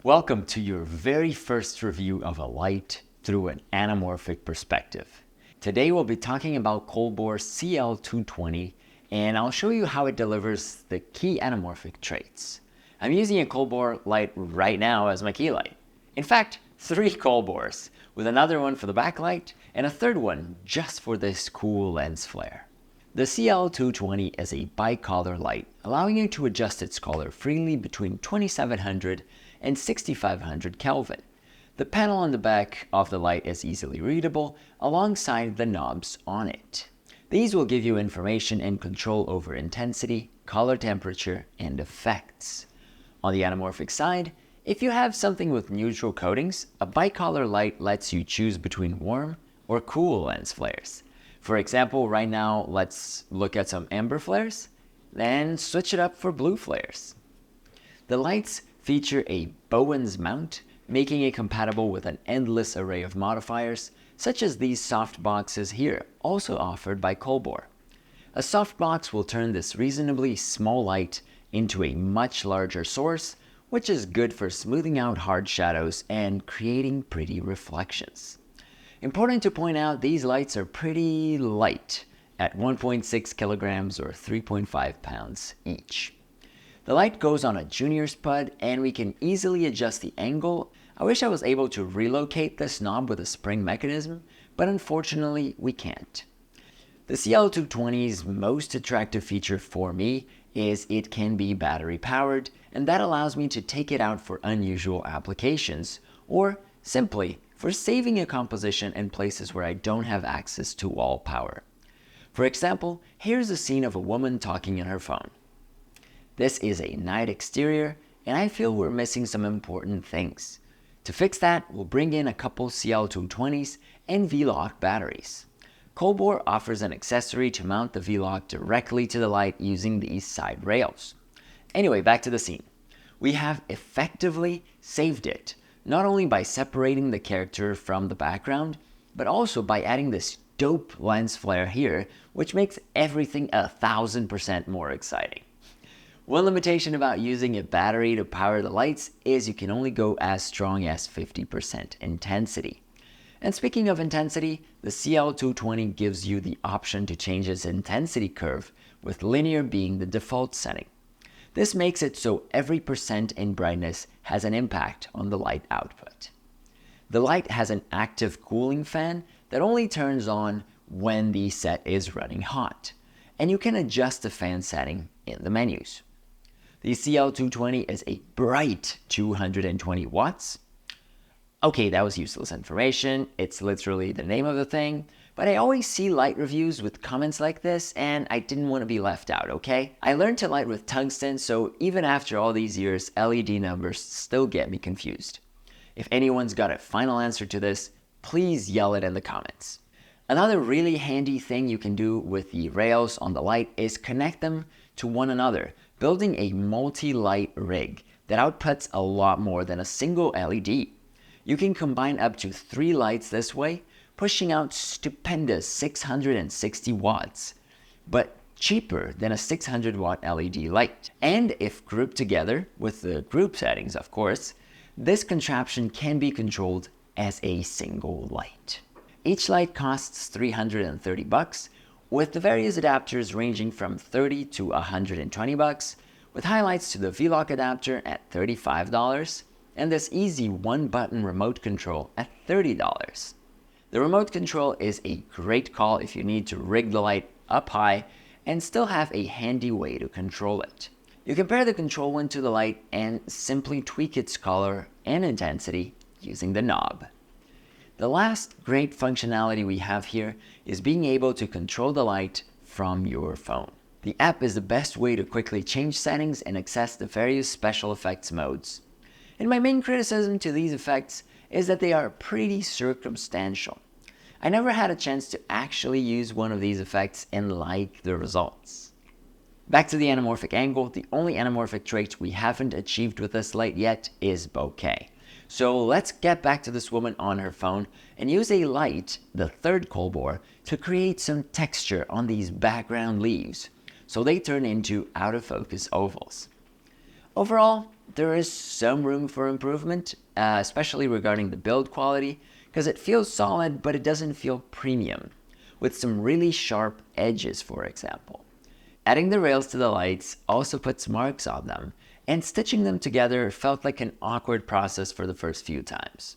Welcome to your very first review of a light through an anamorphic perspective. Today we'll be talking about Colbor CL220 and I'll show you how it delivers the key anamorphic traits. I'm using a Colbor light right now as my key light. In fact, 3 Colbors, with another one for the backlight and a third one just for this cool lens flare. The CL220 is a bicolor light, allowing you to adjust its color freely between 2700 and 6500 Kelvin. The panel on the back of the light is easily readable alongside the knobs on it. These will give you information and control over intensity, color temperature, and effects. On the anamorphic side, if you have something with neutral coatings, a bicolor light lets you choose between warm or cool lens flares. For example, right now, let's look at some amber flares, then switch it up for blue flares. The lights feature a Bowens mount, making it compatible with an endless array of modifiers, such as these soft boxes here, also offered by Colbor. A softbox will turn this reasonably small light into a much larger source, which is good for smoothing out hard shadows and creating pretty reflections. Important to point out, these lights are pretty light at 1.6 kilograms or 3.5 pounds each. The light goes on a junior spud and we can easily adjust the angle. I wish I was able to relocate this knob with a spring mechanism, but unfortunately we can't. The CL220's most attractive feature for me is it can be battery powered, and that allows me to take it out for unusual applications, or simply for saving a composition in places where I don't have access to wall power. For example, here's a scene of a woman talking in her phone. This is a night exterior, and I feel we're missing some important things. To fix that, we'll bring in a couple CL220s and V-Lock batteries. Colbor offers an accessory to mount the V-Lock directly to the light using these side rails. Anyway, back to the scene. We have effectively saved it, not only by separating the character from the background, but also by adding this dope lens flare here, which makes everything 1000% more exciting. One limitation about using a battery to power the lights is you can only go as strong as 50% intensity. And speaking of intensity, the CL220 gives you the option to change its intensity curve, with linear being the default setting. This makes it so every percent in brightness has an impact on the light output. The light has an active cooling fan that only turns on when the set is running hot, and you can adjust the fan setting in the menus. The CL220 is a bright 220 watts. Okay, that was useless information. It's literally the name of the thing. But I always see light reviews with comments like this, and I didn't want to be left out, okay? I learned to light with tungsten, so even after all these years, LED numbers still get me confused. If anyone's got a final answer to this, please yell it in the comments. Another really handy thing you can do with the rails on the light is connect them to one another, building a multi-light rig that outputs a lot more than a single LED. You can combine up to 3 lights this way, pushing out stupendous 660 watts, but cheaper than a 600 watt LED light. And if grouped together, with the group settings of course, this contraption can be controlled as a single light. Each light costs $330, with the various adapters ranging from $30 to $120, with highlights to the V-Lock adapter at $35, and this easy one-button remote control at $30. The remote control is a great call if you need to rig the light up high and still have a handy way to control it. You can pair the control one to the light and simply tweak its color and intensity using the knob. The last great functionality we have here is being able to control the light from your phone. The app is the best way to quickly change settings and access the various special effects modes. And my main criticism to these effects is that they are pretty circumstantial. I never had a chance to actually use one of these effects and like the results. Back to the anamorphic angle, the only anamorphic trait we haven't achieved with this light yet is bokeh. So let's get back to this woman on her phone and use a light, the third Colbor, to create some texture on these background leaves so they turn into out of focus ovals. Overall, there is some room for improvement, especially regarding the build quality, because it feels solid, but it doesn't feel premium, with some really sharp edges, for example. Adding the rails to the lights also puts marks on them, and stitching them together felt like an awkward process for the first few times.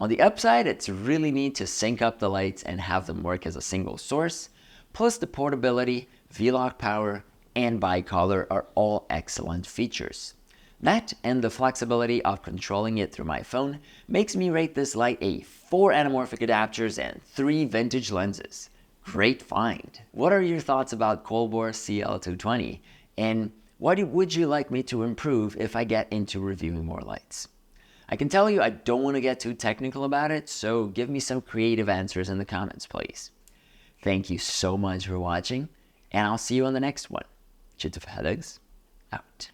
On the upside, it's really neat to sync up the lights and have them work as a single source, plus the portability, V-lock power, and bicolor are all excellent features. That and the flexibility of controlling it through my phone makes me rate this light a 4 anamorphic adapters and 3 vintage lenses. Great find. What are your thoughts about Colbor CL220, and what would you like me to improve if I get into reviewing more lights? I can tell you I don't want to get too technical about it, so give me some creative answers in the comments, please. Thank you so much for watching, and I'll see you on the next one. Chit of Headaches, out.